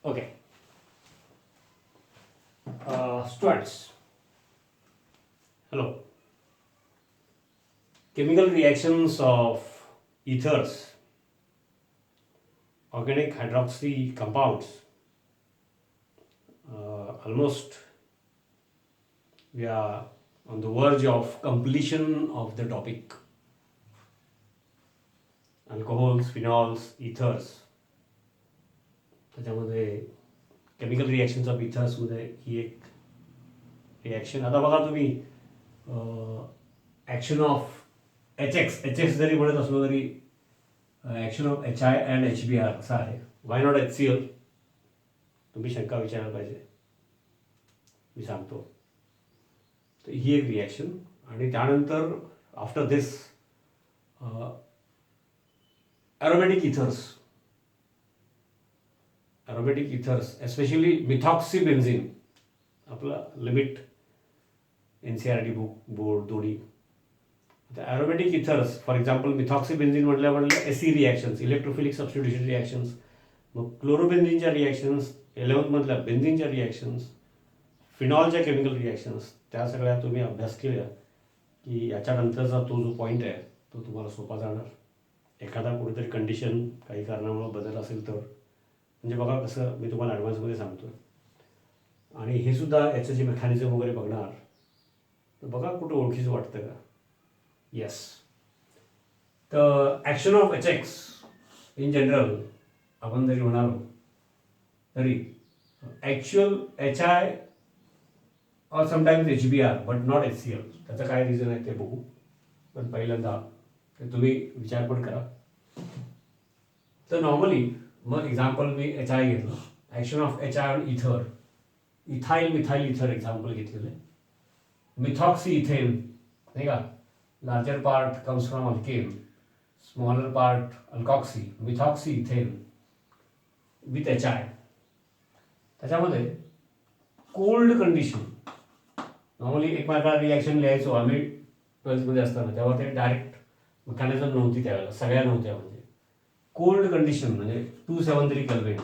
Okay, students, hello. Chemical reactions of ethers, organic hydroxy compounds. Almost we are on the verge of completion of the topic. Alcohols, phenols, ethers. त्याच्यामध्ये chemical reactions of इथर्समध्ये ही एक reaction. आता बघा तुम्ही action of H x जरी म्हणत असलो तरी action of HI and HBr असं आहे. Why not HCl? तुम्ही शंका विचारायला पाहिजे, मी सांगतो. तर ही एक रिॲक्शन. आणि त्यानंतर after this aromatic ethers especially methoxybenzene. आपलं लिमिट NCERT बुक बोर्ड दोन्ही. आता aromatic ethers for example methoxybenzene म्हटलं SE reactions, electrophilic substitution reactions. मग क्लोरोबेन्झीनच्या रिॲक्शन्स, 11th बेन्झीनच्या रिॲक्शन्स, फिनॉलच्या केमिकल रिॲक्शन्स, त्या सगळ्या तुम्ही अभ्यास केल्या की याच्यानंतरचा तो जो पॉईंट आहे तो तुम्हाला सोपा जाणार. एखादा कुठेतरी कंडिशन काही कारणामुळे बदल असेल तर, म्हणजे बघा कसं मी तुम्हाला ॲडव्हान्समध्ये सांगतो. आणि हे सुद्धा याचं जे मेकॅनिझम वगैरे बघणार तर बघा कुठं ओळखीचं वाटतं का. येस. तर action of HX in general आपण जरी म्हणालो तरी ॲक्च्युअल HI और sometimes HBr but not HCl. त्याचं काय रिझन आहे ते बघू. पण पहिल्यांदा ते तुम्ही विचार पण करा. तर नॉर्मली मग एक्झाम्पल मी HI घेतलं. Action of HI on ether, methyl ether example घेतलेलं आहे. मिथॉक्सी इथेन नाही का, larger part comes from alkane, smaller part alkoxy, methoxy ethane with HI. त्याच्यामध्ये कोल्ड कंडिशन नॉर्मली एक मार्काला रिॲक्शन लिहायचो आम्ही 12th असताना, तेव्हा ते डायरेक्ट मेकॅनिझम नव्हती त्यावेळेला, सगळ्या नव्हत्या. म्हणजे कोल्ड कंडिशन म्हणजे 273 kelvin,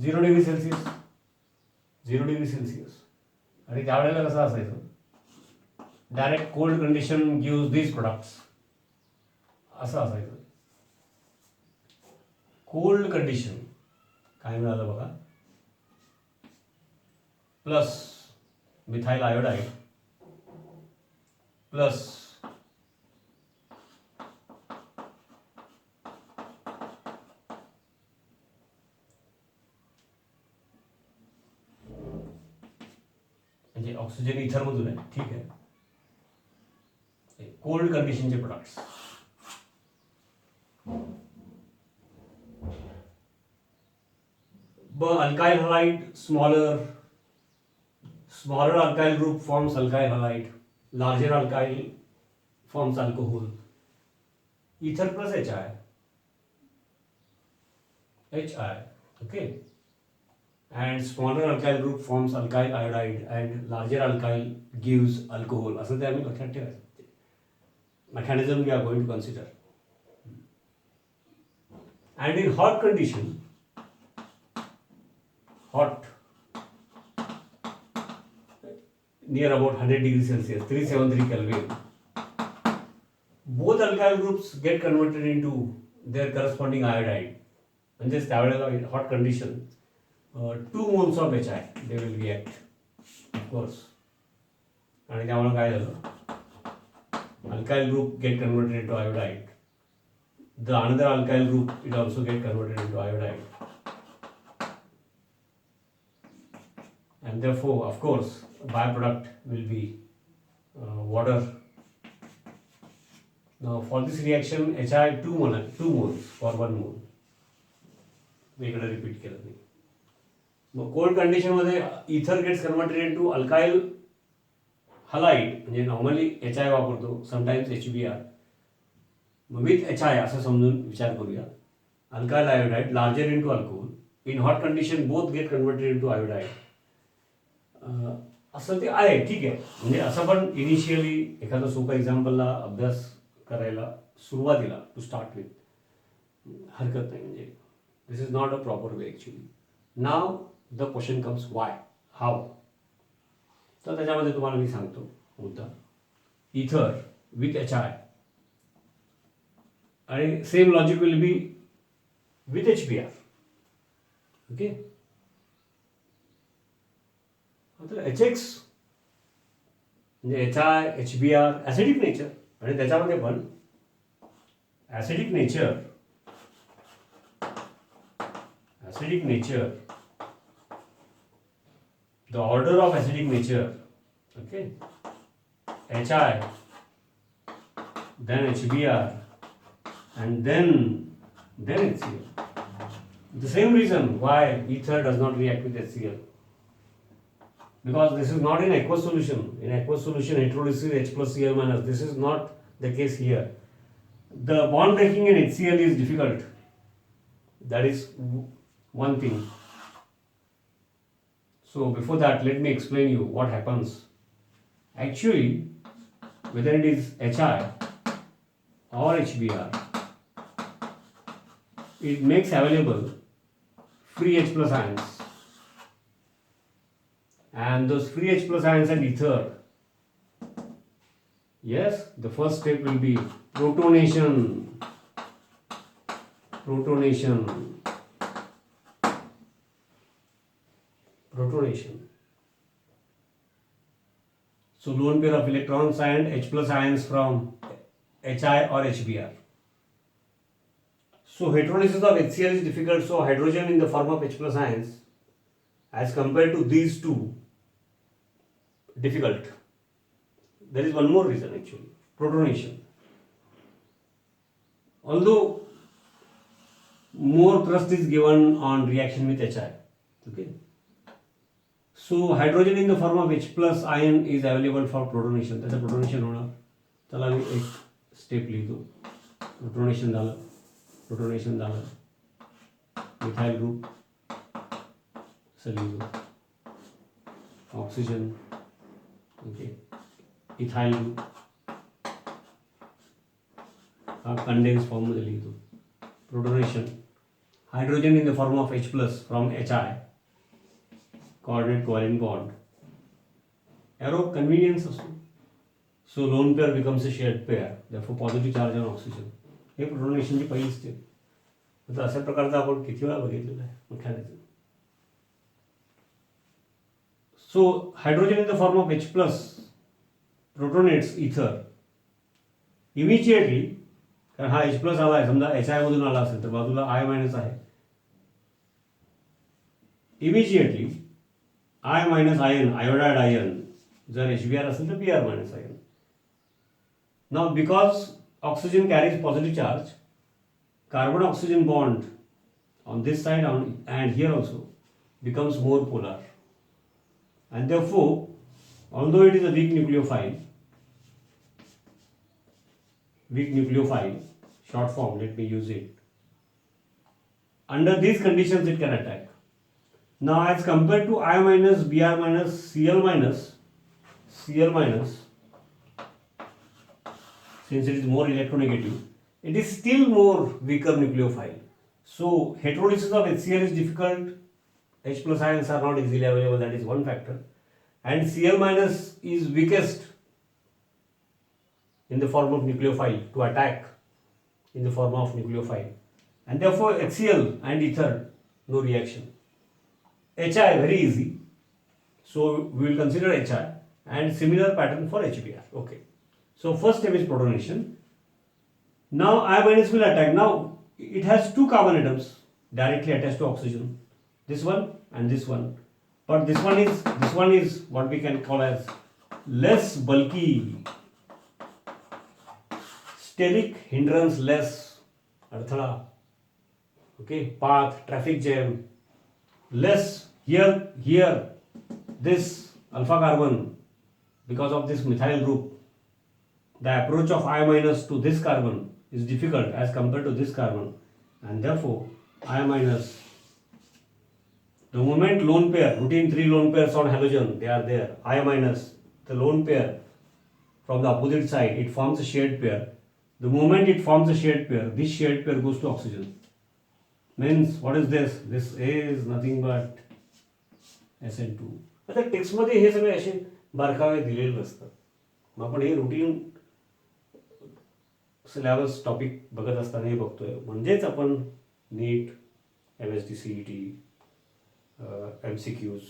0 degree Celsius, 0 degree Celsius. आणि त्यावेळेला कसं असायचं, direct cold condition gives these products असं असायचं. कोल्ड कंडिशन काय मिळालं बघा, प्लस मिथाइल आयोडाईड प्लस म्हणजे ऑक्सिजन इथरमधून आहे, ठीक आहे. कोल्ड कंडिशनचे products. Alkyl halide smaller alkyl group forms alkyl halide, larger alkyl forms alcohol. Ether plus HI, okay, and smaller alkyl group forms alkyl iodide and larger alkyl gives alcohol. असं ते आम्ही लक्षात ठेवायचं. Mechanism we are going to consider. And in hot condition, near about 100 degrees Celsius, 373 Kelvin, both alkyl groups get converted into their corresponding iodide. म्हणजेच त्यावेळेला hot condition 2 moles of HI they will react, of course. आणि त्यामुळे काय झालं, alkyl group get converted into iodide. The another alkyl group it also get converted into iodide. And therefore, of course, byproduct will be water. Now, for this reaction, HI 2 moles for 1 mole. मी इकडे repeat केलं नाही. मग cold कंडिशनमध्ये ether gets converted into alkyl halide, म्हणजे normally HI वापरतो, sometimes HBr. मग with HI असं समजून विचार करूया. Alkyl iodide larger into alcohol. In hot condition both get converted into iodide. असं ते आहे, ठीक आहे. म्हणजे असं पण इनिशियली एखादा सोपा एक्झाम्पलला अभ्यास करायला सुरुवातीला टू स्टार्ट विथ हरकत नाही. म्हणजे this is not a proper way actually. Now the question comes why, how. तर त्याच्यामध्ये तुम्हाला मी सांगतो मुद्दा. इथर विथ एच आय आणि same logic will be with H B R. Okay. आता एच एक्स म्हणजे H I H B R acidic nature, आणि त्याच्यामध्ये पण acidic nature the order of acidic nature, okay, HI, then HBr, and then HCl. The same reason why ether does not react with HCl, because this is not in aqueous solution. In aqueous solution, heterolysis H plus Cl minus. This is not the case here. The bond breaking in HCl is difficult. That is one thing. So before that, let me explain you what happens. Actually, whether it is HI or HBr, it makes available free H plus ions. And those free H plus ions and ether, yes, the first step will be protonation. So lone pair of electrons and H plus ions from HI or HBr. So heterolysis of HCl is difficult, so hydrogen in the form of H plus ions as compared to these two, difficult. There is one more reason actually, protonation. Although more thrust is given on reaction with HI, okay. So hydrogen in the form of H plus ion is available for protonation. त्याचं protonation होणार. चला मी एक step लिहितो. Protonation झालं, methyl group असं लिहितो, oxygen, okay, ethyl group हा condense form मध्ये लिहितो. Protonation, hydrogen in the form of H plus from HI, coordinate covalent bond, arrow convenience असतो. So lone pair becomes a shared pair, therefore positive charge on oxygen. हे प्रोटोनेशनची पहिली step. आता अशा प्रकारचा आपण किती वेळा बघितलेला आहे मुख्यालयाचं. So hydrogen in the form of H plus protonates ether immediately, कारण हा H plus आला आहे, समजा HI मधून आला असेल तर बाजूला I मायनस आहे, immediately I minus ion, iodide ion, जर HBr असेल तर Br minus ion. Now because oxygen carries positive charge, carbon oxygen bond on this side and here also becomes more polar, and therefore although it is a weak nucleophile, short form, let me use it, under these conditions it can attack. Now as compared to I minus, Br minus, Cl minus, since it is more electronegative, it is still more weaker nucleophile. So heterolysis of HCl is difficult. H plus ions are not easily available, that is one factor. And Cl minus is weakest in the form of nucleophile to attack in the form of nucleophile. And therefore HCl and ether, no reaction. HI very easy, so we will consider HI, and similar pattern for HBr. Okay, so first step is protonation. Now I minus will attack. Now it has two carbon atoms directly attached to oxygen, this one and this one, but this one is what we can call as less bulky, steric hindrance less, अडथळा, okay, path, traffic jam, less. Here this alpha carbon, because of this methyl group, the approach of I minus to this carbon is difficult as compared to this carbon, and therefore I minus, the moment lone pair, routine 3 lone pairs on halogen, they are there, I minus, the lone pair from the opposite side, it forms a shared pair. The moment it forms a shared pair, this shared pair goes to oxygen. means what is this? This is nothing but SN2. आता टेक्स्टमध्ये हे सगळे असे बारकावे दिलेले नसतात. मग आपण हे routine syllabus topic बघत असताना हे बघतोय. म्हणजेच आपण नीट, MSD-CET, MCQs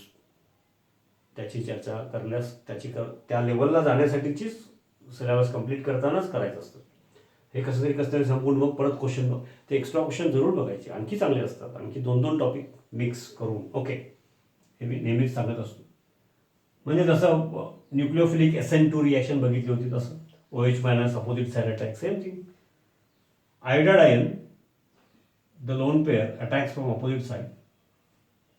त्याची चर्चा करण्यास त्या लेवलला जाण्यासाठीचीच सिलेबस कंप्लीट करतानाच करायचं असतं. हे कसं तरी संपून मग परत क्वेश्चन ते एक्स्ट्रा क्वेश्चन जरूर बघायचे, आणखी चांगले असतात. आणखी 2-2 टॉपिक मिक्स करून ओके, हे मी नेहमीच सांगत असतो. म्हणजे जसं न्यूक्लिओफिलिक SN2 रिॲक्शन बघितली होती तसं OH minus opposite side attack, same thing. Iodide ion, the lone pair attacks from opposite side,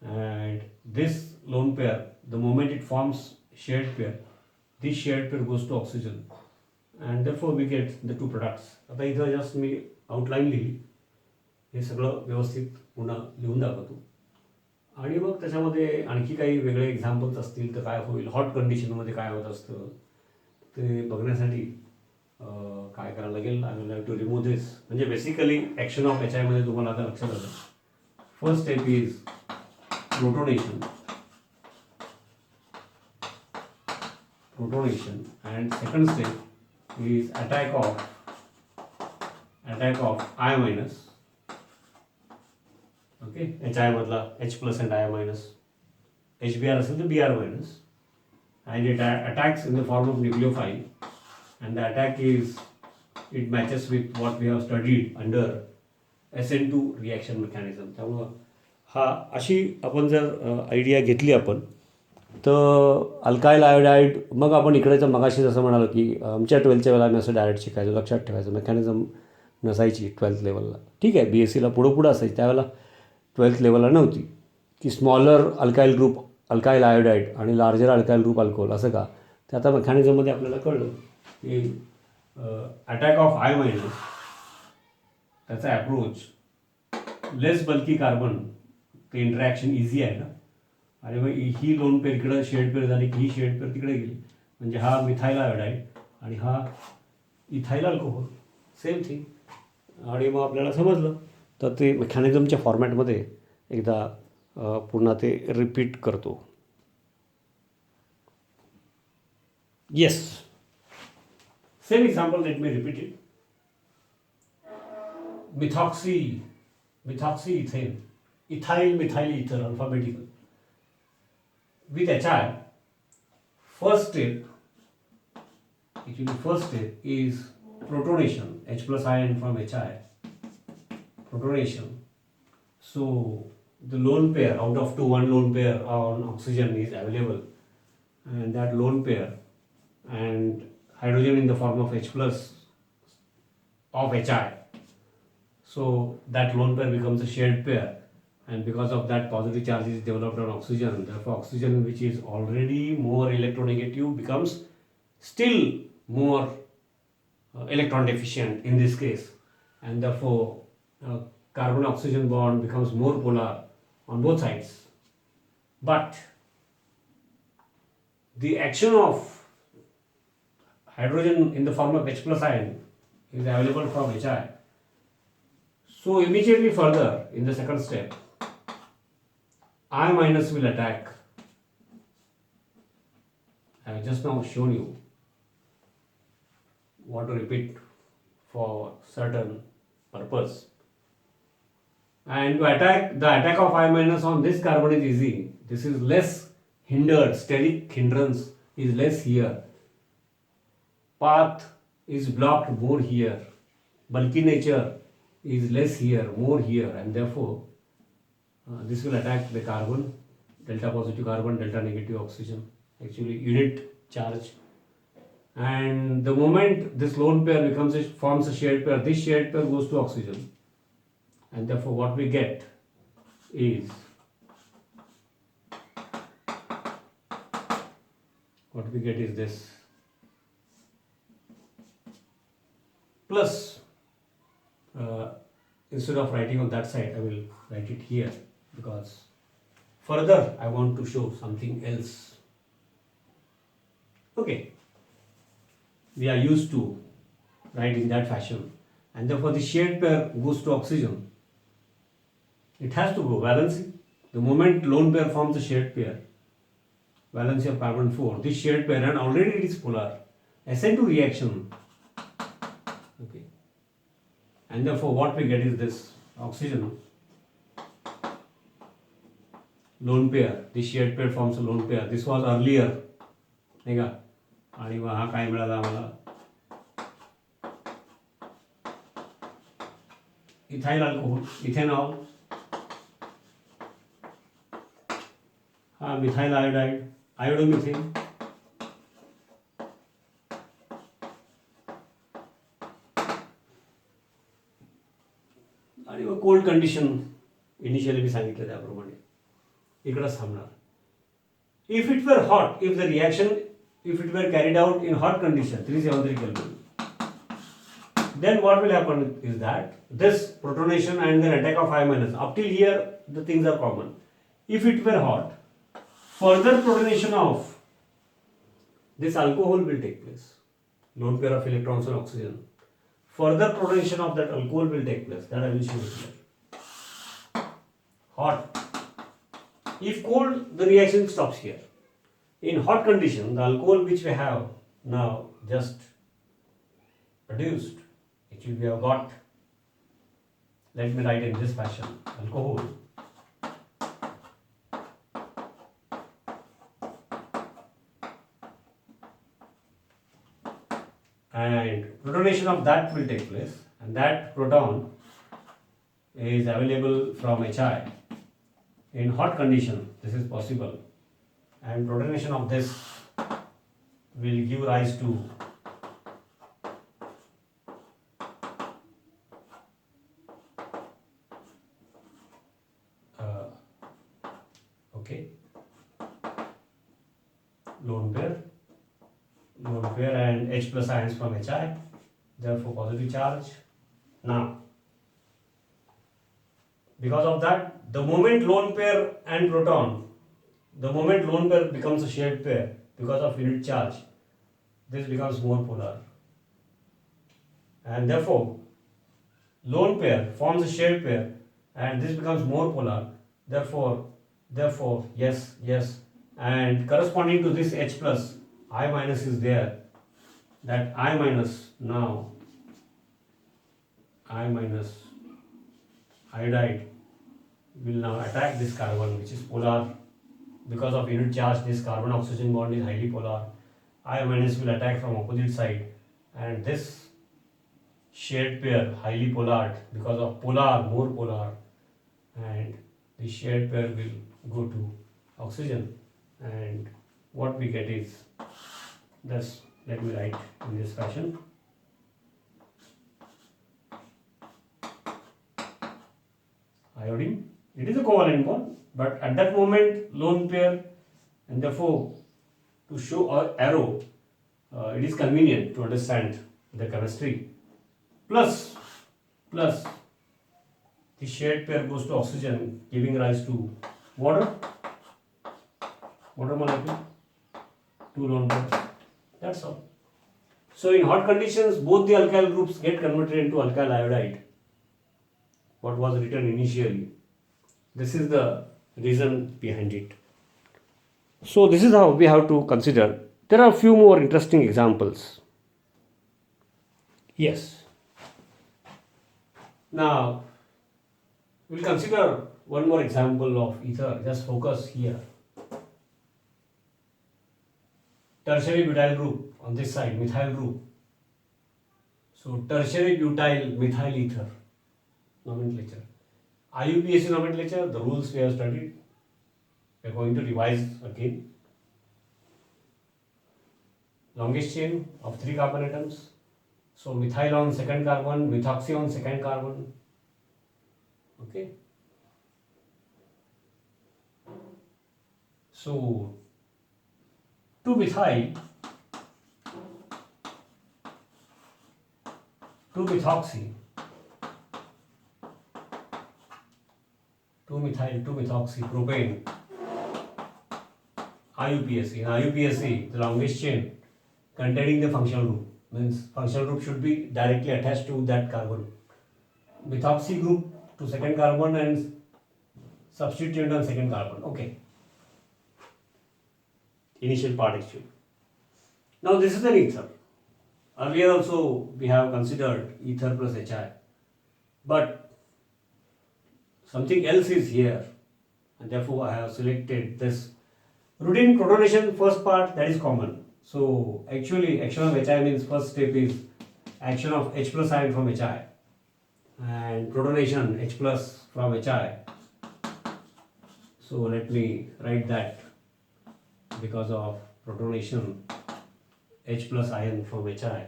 and this lone pair, the moment it forms shared pair, this shared pair goes to oxygen, and therefore we get the two products. आता इथं just मी outline लिहिली, हे सगळं व्यवस्थित पुन्हा लिहून दाखवतो. आणि मग त्याच्यामध्ये आणखी काही वेगळे एक्झाम्पल्स असतील तर काय होईल, हॉट कंडिशनमध्ये काय होत असतं ते बघण्यासाठी काय करायला लागेल. I will have to remove this. म्हणजे बेसिकली ॲक्शन ऑफ HI मध्ये तुम्हाला आता लक्षात आलं. First step is protonation and second step is attack of I minus. Okay, HI मधला H plus and I minus, HBr असेल तर Br minus, and it attacks in the form of nucleophile, and the attack it matches with what we have studied under SN2 reaction mechanism. त्यामुळं हा अशी आपण जर idea घेतली आपण तर अल्काइल आयोडाईड. मग आपण इकडेचं मगाशी जसं म्हणालो की आमच्या 12च्या वेळेला आम्ही असं डायरेक्ट शिकायचो, लक्षात ठेवायचं, मेकॅनिझम नसायची 12th लेवलला. ठीक आहे, BScला पुढं असायची, त्यावेळेला 12th लेवलला नव्हती की smaller alkyl group alkyl iodide आणि लार्जर अल्काइल ग्रुप अल्कोहोल, असं का. ते आता मेकॅनिझममध्ये आपल्याला कळलं की अटॅक ऑफ I मायनस त्याचा ॲप्रोच लेस बल्की कार्बन, ते इंटरॅक्शन इझी आहे ना. आणि मग ही लोन पेर इकडं शेड पेर झाली की ही शेड पेर तिकडे गेली, म्हणजे हा मिथाईल आयोडाईड आणि हा इथाईल अल्कोहोल, सेम थिंग. आणि मग आपल्याला समजलं. तर ते मेकॅनिझमच्या फॉर्मॅटमध्ये एकदा पुन्हा ते रिपीट करतो. Yes, same example, let me repeat it. Methoxy ethane, ethyl methyl ether, alphabetical. With HI, first step is protonation, H plus ion from HI, protonation. So the lone pair out of two, one lone pair on oxygen is available, and that lone pair and hydrogen in the form of H plus of HI. So that lone pair becomes a shared pair, and because of that positive charge is developed on oxygen. Therefore oxygen, which is already more electronegative, becomes still more electron deficient in this case, and therefore carbon oxygen bond becomes more polar on both sides. But the action of hydrogen in the form of H plus ion is available from HI. So immediately further in the second step, I minus will attack. I have just now shown you. Want to repeat for certain purpose. And to attack, the attack of I minus on this carbon is easy. This is less hindered, steric hindrance is less here. Path is blocked more here. Bulky nature is less here, more here, and therefore this will attack the carbon, delta positive carbon, delta negative oxygen, actually unit charge. And the moment this lone pair forms a shared pair, this shared pair goes to oxygen, and therefore what we get is this plus. Instead of writing on that side, I will write it here because further I want to show something else. Okay, we are used to write in that fashion, and therefore the shared pair goes to oxygen, It has to go valency. The moment lone pair forms a shared pair, valency of carbon 4, this shared pair, and already it is polar. SN2 reaction. Okay. And therefore, what we get is this oxygen lone pair. This shared pair forms a lone pair. This was earlier. नाही का? आणि मग हा काय मिळाला आम्हाला? Ethyl alcohol, ethanol, हा methyl iodide, iodomethane, आणि मग cold condition initially मी सांगितलं त्याप्रमाणे इकडंच थांबणार. If it were hot, if the reaction, if it were carried out in hot condition, 373 Kelvin, then what will happen is that this protonation and then attack of I minus, up till here the things are common. If it were hot, further protonation of this alcohol will take place, lone pair of electrons and oxygen. Further protonation of that alcohol will take place, that I will show you here. Hot. If cold, the reaction stops here. In hot condition, the alcohol which we have now just produced, which we have got, let me write in this fashion, alcohol and protonation of that will take place, and that proton is available from HI. In hot condition, this is possible, and protonation of this will give rise to lone pair and H plus ions from HI, therefore positive charge. Now, because of that, the moment lone pair and proton, the moment lone pair becomes a shared pair, because of unit charge, this becomes more polar. And therefore, lone pair forms a shared pair and this becomes more polar. Therefore, yes, and corresponding to this H plus, I minus is there. That I minus now, I minus iodide will now attack this carbon, which is polar. Because of unit charge, this carbon oxygen bond is highly polar. I minus will attack from opposite side, and this shared pair highly polar because of more polar, and the shared pair will go to oxygen, and what we get is this. Let me write in this fashion. Iodine, it is a covalent bond, but at that moment lone pair, and therefore to show an arrow, it is convenient to understand the chemistry. Plus, the shared pair goes to oxygen, giving rise to water molecule, two lone pairs. That's all. So in hot conditions, both the alkyl groups get converted into alkyl iodide. What was written initially. This is the reason behind it. So this is how we have to consider. There are a few more interesting examples. Yes. Now, we'll consider one more example of ether. Just focus here. Tertiary butyl group on this side, methyl group. So tertiary butyl methyl ether nomenclature. IUPAC nomenclature, the rules we have studied. We are going to revise again. Longest chain of 3 carbon atoms. So methyl on second carbon, methoxy on second carbon. Okay. So 2 methyl, 2 methoxy, 2 methyl, 2 methoxy, propane, IUPAC. In IUPAC, the longest chain containing the functional group, means functional group should be directly attached to that carbon. Methoxy group to second carbon and substituent on second carbon. Okay. Initial part exchange. Now this is an ether. Earlier also we have considered ether plus HI, but something else is here, and therefore I have selected this. Routine protonation first part, that is common. So actually action of HI means first step is action of H plus ion from HI, and protonation H plus from HI. So let me write that because of protonation H plus ion from HI,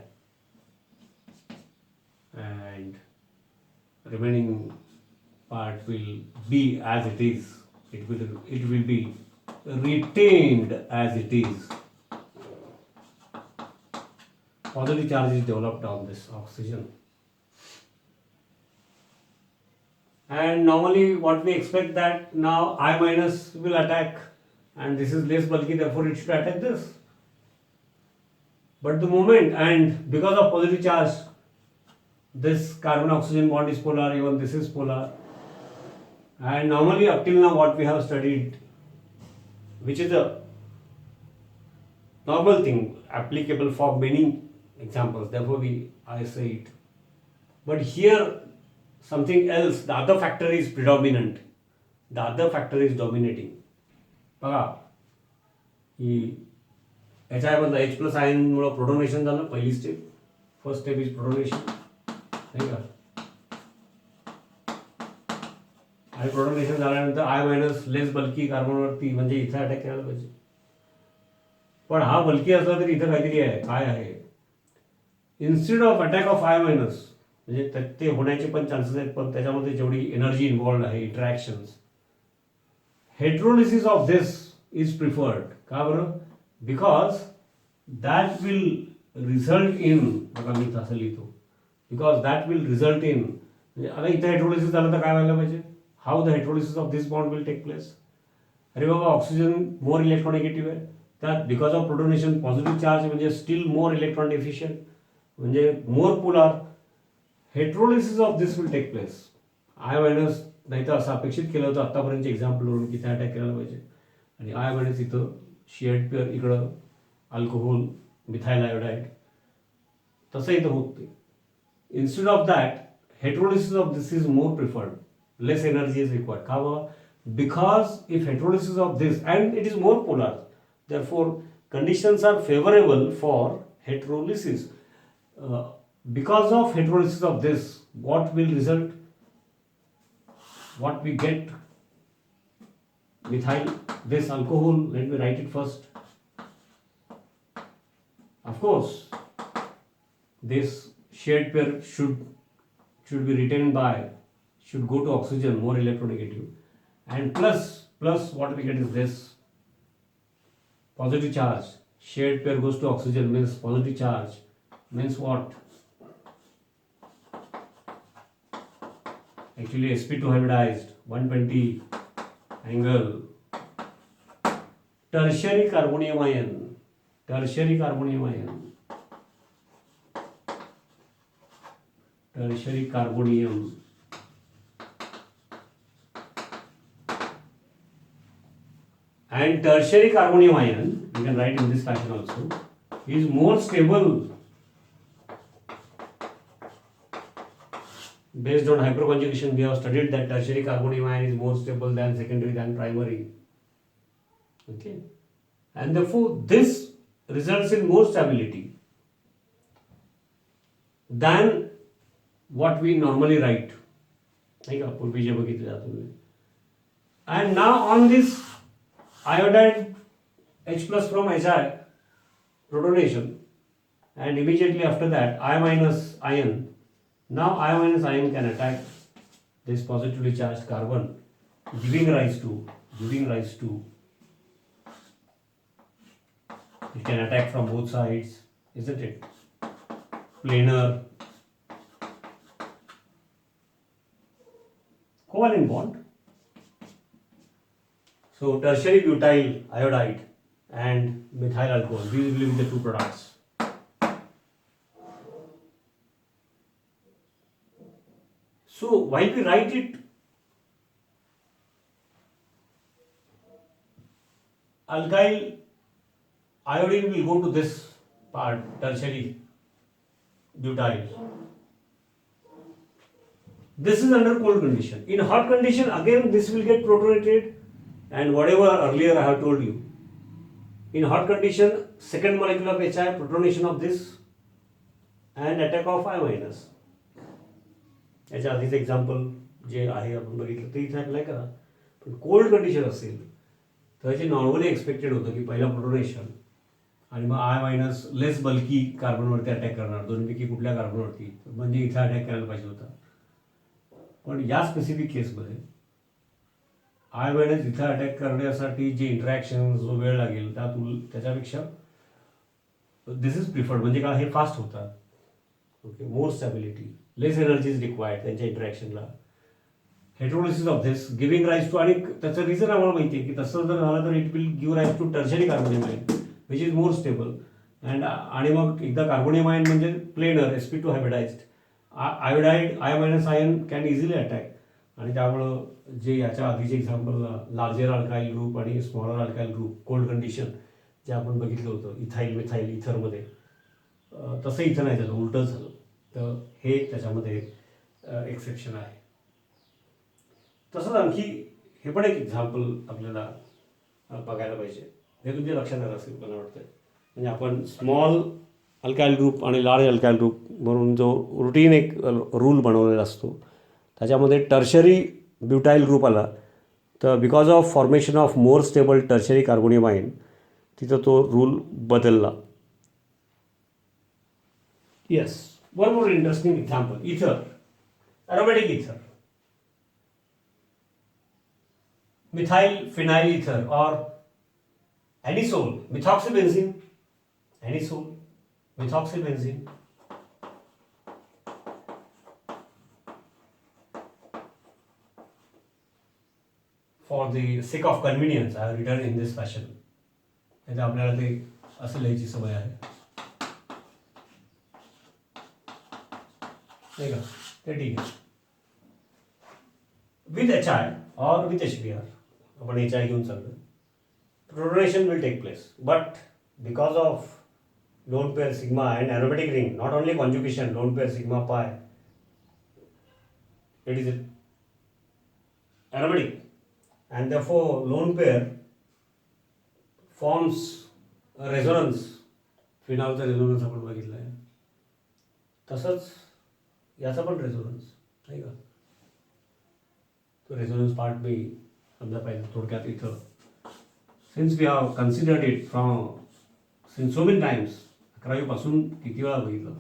and remaining part will be as it is. It will be retained as it is. Positive charge is developed on this oxygen. And normally what we expect that now I minus will attack, and this is less bulky, therefore it should attack this. But the moment, and because of positive charge, this carbon oxygen bond is polar, even this is polar. And normally up till now what we have studied, which is a normal thing applicable for many examples, therefore I say it. But here something else, the other factor is predominant, the other factor is dominating. बघा ही HI H plus ion मुळे protonation झालं, पहिली step, first step is protonation, नाही का. आणि protonation झाल्यानंतर I minus less bulky कार्बनवरती म्हणजे इथे attack करायला पाहिजे. पण हा बल्की असला तरी इथं काहीतरी आहे, काय आहे, instead of attack of I minus, म्हणजे ते होण्याचे पण चान्सेस आहेत, पण त्याच्यामध्ये जेवढी एनर्जी इन्व्हॉल्ड आहे, interactions, heterolysis of this is preferred. का बरं? Because that will result in, बघा मी असं लिहितो, because that will result in, आता इथं हेट्रोलिसिस झालं तर काय व्हायला पाहिजे, how the heterolysis of this bond will take place. अरे बाबा ऑक्सिजन मोर इलेक्ट्रॉनिगेटिव्ह आहे, त्यात because of protonation positive charge म्हणजे स्टील मोर इलेक्ट्रॉन डेफिशियंट, म्हणजे more polar, heterolysis of this will take place. I minus नाही तर असं अपेक्षित केलं होतं आत्तापर्यंतच्या एक्झाम्पलवरून की त्या अटॅक करायला पाहिजे, आणि I मायनस इथं शेअर्ड पेअर, इकडं अल्कोहोल मिथाइल आयोडाइड, तसं इथं होत नाही. Instead of that heterolysis of this is more preferred, less energy is required. का बाबा? Because if heterolysis of this and it is more polar, therefore conditions are favorable for heterolysis. Because of heterolysis of this, what will result? What we get? Methyl, this alcohol, let me write it first. Of course, this shared pair should be retained by, should go to oxygen, more electronegative, and plus what we get is this positive charge. Shared pair goes to oxygen means positive charge, means what? Actually sp2 hybridized 120 angle tertiary carbonium ion, tertiary carbonium ion, tertiary carbonium, and tertiary carbonium ion, you can write in this fashion also, is more stable based on hyperconjugation. We have studied that tertiary carbonium ion is more stable than secondary than primary. Okay, and therefore this results in more stability than what we normally write. नाही का, पूर्वी जे बघितलं जातं. And now on this iodide H plus from HI protonation, and immediately after that I minus ion. Now I minus ion can attack this positively charged carbon, giving rise to, it can attack from both sides, isn't it? Planar, covalent bond. So tertiary butyl iodide and methyl alcohol, these will be the two products. So while we write it, alkyl iodine will go to this part, tertiary butyl. This is under cold condition. In hot condition, again this will get protonated, and whatever earlier I have told you. In hot condition, second molecule of HI, protonation of this, and attack of I minus. याच्या आधीच example जे आहे आपण बघितलं ते इथे apply करा. पण cold condition असेल तर जे नॉर्मली एक्सपेक्टेड होतं की पहिला प्रोटोनेशन आणि मग आय मायनस लेस बल्की कार्बनवरती अटॅक करणार, दोन्हीपैकी कुठल्या कार्बनवरती, म्हणजे इथे अटॅक करायला पाहिजे होता. पण या स्पेसिफिक केसमध्ये आय मायनस इथं अटॅक करण्यासाठी जे इंटरॅक्शन जो वेळ लागेल त्याच्यापेक्षा दिस इज प्रिफर्ड. म्हणजे काय, हे फास्ट होतात. Okay, more stability, less energy is required त्यांच्या इंटरॅक्शनला. Heterolysis of this giving rise to, आणि त्याचं रिझन आम्हाला माहिती आहे की तसं जर झालं तर it will give rise to tertiary carbonium ion which is more stable. And आणि मग एकदा कार्बोनियम आयन म्हणजे planar sp2 hybridized iodide I minus ion can easily attack. आणि त्यामुळं जे याच्या आधीचे एक्झाम्पल लार्जर अल्काईल ग्रुप आणि smaller alkyl group cold condition जे आपण बघितलं होतं इथाईल मिथाईल इथरमध्ये, तसं इथं नाही झालं, उलटं झालं. तर हे त्याच्यामध्ये एक्सेप्शन आहे. तसंच आणखी हे पण एक एक्झाम्पल आपल्याला बघायला पाहिजे, हे तुमच्या लक्षात आलं असेल मला वाटतं. म्हणजे आपण स्मॉल अल्काईल ग्रुप आणि लार्ज अल्काईल ग्रुप म्हणून जो रुटीन एक रूल बनवलेला असतो, त्याच्यामध्ये टर्शरी ब्युटाईल ग्रुप आला तर because of formation of more stable tertiary carbonium ion तिथं तो रूल बदलला. Yes, one more interesting example, ether, aromatic ether, methyl phenyl ether और anisole methoxybenzene, anisole methoxybenzene. For the sake of convenience, I have written in this fashion. आता आपल्याला ते असं लिहायची सवय आहे, नाही का? ते ठीक आहे. विथ HI और विथ HBr आपण HI घेऊन चाललो. Protonation will take place, but because of lone pair sigma and aromatic ring, not only conjugation, lone pair sigma pi, it is aromatic, and therefore lone pair forms a resonance. फिनॉलचा resonance आपण बघितला आहे, तसंच याचा पण resonance, नाही का? तो रेझोनन्स पार्ट मी समजा पाहिजे थोडक्यात इथं. Since we have considered it from since so many times, 11वीपासून किती वेळा बघितलं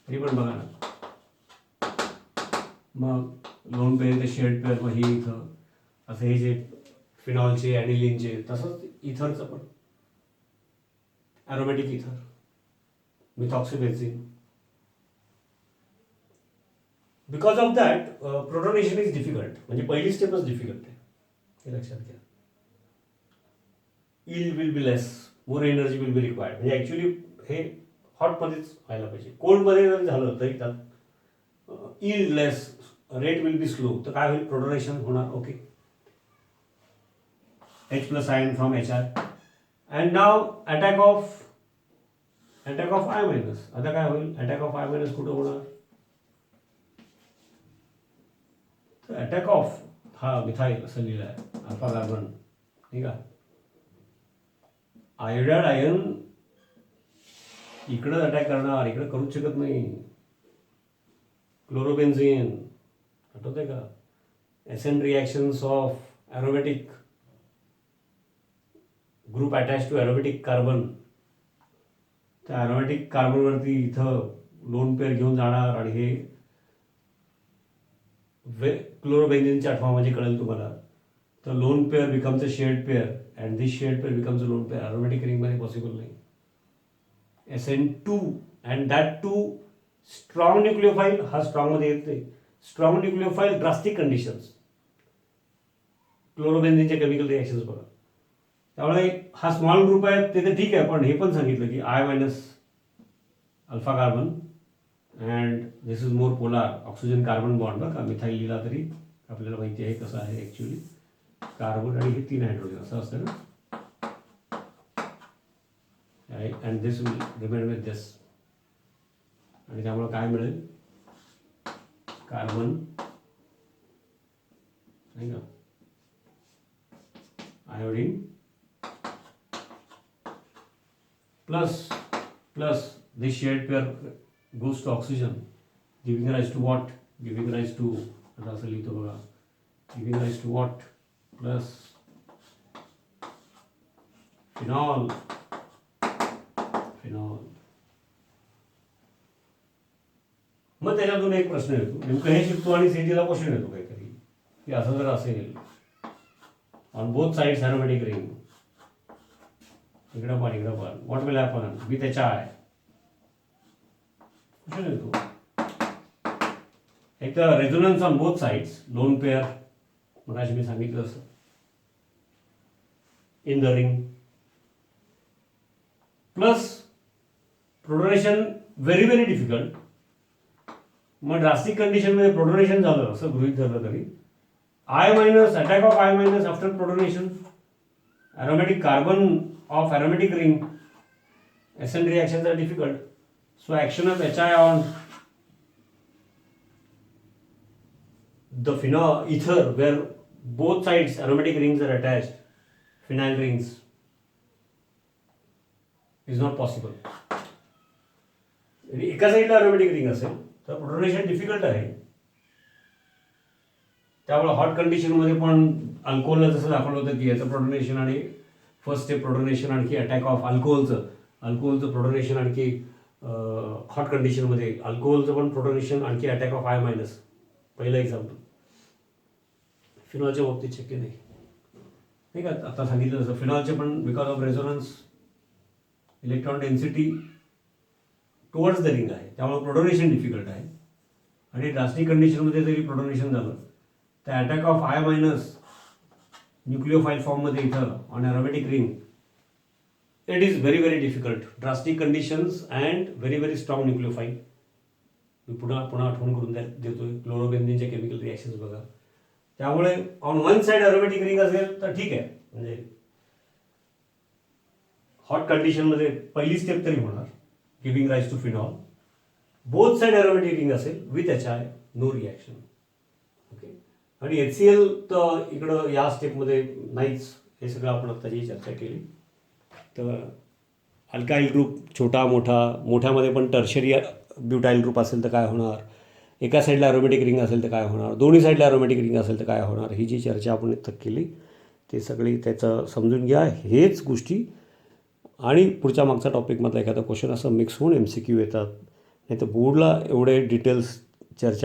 तरी पण बघा ना. मग लोन पेअर ते शेड पेअर, मग ही इथं असं हे जे फिनॉलचे ॲनिलिनचे, तसंच इथरचं पण aromatic ether methoxybenzene. Because of that protonation is difficult, म्हणजे पहिली स्टेपच डिफिकल्ट आहे, हे लक्षात घ्या. yield will be less, more energy will be required. म्हणजे ॲक्च्युली हे हॉटमध्येच व्हायला पाहिजे. कोल्डमध्ये जर झालं तरी त्यात yield less, rate will be slow, तर काय होईल, प्रोटोनेशन होणार. Okay, H plus ion from HI, and now attack of I minus. आता काय होईल, अटॅक ऑफ I minus कुठं होणार, तर अटॅक ऑफ हा मिथाईल असं लिहिलं आहे, अल्फा कार्बन, ठीक आहे. आयोडाइड आयन इकडं अटॅक करणार, इकडं करूच शकत नाही. क्लोरोबेन्झीन आठवतंय का, SN reactions of aromatic group attach to aromatic carbon, त्या ॲरोमॅटिक कार्बनवरती इथं लोन पेअर घेऊन जाणार, आणि हे क्लोरोबेन्झीनच्या आठवा म्हणजे कळेल तुम्हाला. तर lone pair becomes a shared pair and this shared pair becomes a lone pair. Aromatic रिंगमध्ये पॉसिबल नाही. SN2 and that too strong nucleophile, हा स्ट्रॉंगमध्ये येत नाही. स्ट्रॉंग न्यूक्लिओफाईल ड्रास्टिक कंडिशन्स, क्लोरोबेन्झीनचे केमिकल रिॲक्शन्स बघा. त्यामुळे हा स्मॉल ग्रुप आहे ते तर ठीक आहे, पण हे पण सांगितलं की I minus alpha carbon and this is more polar oxygen carbon bond. बरं का, मिथाईल लिहिला तरी आपल्याला माहिती आहे कसं आहे ॲक्च्युली कार्बन, आणि हे 3 हायड्रोजन असं असतं ना. Right, and this will remain with this. आणि त्यामुळे काय मिळेल, कार्बन नाही का, iodine plus this shared pair goes to oxygen, giving rise to what? Giving rise to, आता असं लिहितो बघा, giving rise to what? Plus phenol. मग त्याच्यातून एक प्रश्न येतो, नेमकं हे शिकतो आणि सीटीला क्वेश्चन येतो काहीतरी, की असं जर असेल on both sides aromatic ring, इकडं पण what will happen with HI? Question येतो. एक तर resonance on both sides, lone pair, मगाशी मी सांगितलं असं, in the ring, plus protonation very very difficult. मग ड्रास्टिक कंडिशनमध्ये प्रोडोनेशन झालं असं गृहीत धरलं तरी, I minus, attack of I minus after protonation, aromatic carbon of aromatic ring, SN reactions are difficult. So action of HI on the phenol ether where both sides aromatic rings are attached, phenyl rings, is not possible. एका साईडला aromatic ring असेल तर protonation difficult आहे. त्यामुळे hot कंडिशनमध्ये पण अल्कोहोलला जसं दाखवलं होतं की याचं प्रोटोनेशन आणि फर्स्ट स्टेप प्रोटोनेशन आणखी अटॅक ऑफ अल्कोहोलचं प्रोटोनेशन आणखी हॉट कंडिशनमध्ये अल्कोहोलचं पण प्रोटोनेशन आणखी अटॅक ऑफ I मायनस, पहिलं एक्झाम्पल. फिनॉलच्या बाबतीत शक्य नाही, नाही का, आता सांगितलं तसं फिनॉलचे पण because of resonance electron density towards the ring आहे, त्यामुळे प्रोटोनेशन डिफिकल्ट आहे. आणि ड्रास्टिक कंडिशनमध्ये जरी प्रोटोनेशन झालं तर attack of I minus nucleophile फॉर्ममध्ये इथं on aromatic ring, it is very very difficult. Drastic conditions and very very strong nucleophile. मी पुन्हा आठवण करून देतोय, क्लोरोबेन्झिनचे केमिकल रिॲक्शन्स बघा. त्यामुळे on one side aromatic ring असेल तर ठीक आहे, म्हणजे हॉट कंडिशनमध्ये पहिली स्टेप तरी होणार, giving rise to phenol. Both side aromatic ring असेल with HI, no reaction. Okay. आणि HCl तर इकडं या स्टेपमध्ये नाहीच. हे सगळं आपण आत्ताची चर्चा केली. तर अल्काईल ग्रुप छोटा मोठ्यामध्ये पण टर्शरी ब्युटाईल ग्रुप असेल तर काय होणार, एका साईडला अरोमॅटिक रिंग असेल तर काय होणार, दोन्ही साईडला अरोमॅटिक रिंग असेल तर काय होणार, ही जी चर्चा आपण इथं केली ते सगळी त्याचं समजून घ्या. हेच गोष्टी आणि पुढच्या मागचा टॉपिकमधला एखादा क्वेश्चन असं मिक्स होऊन MCQ येतात, नाही तर बोर्डला एवढे डिटेल्स चर्चा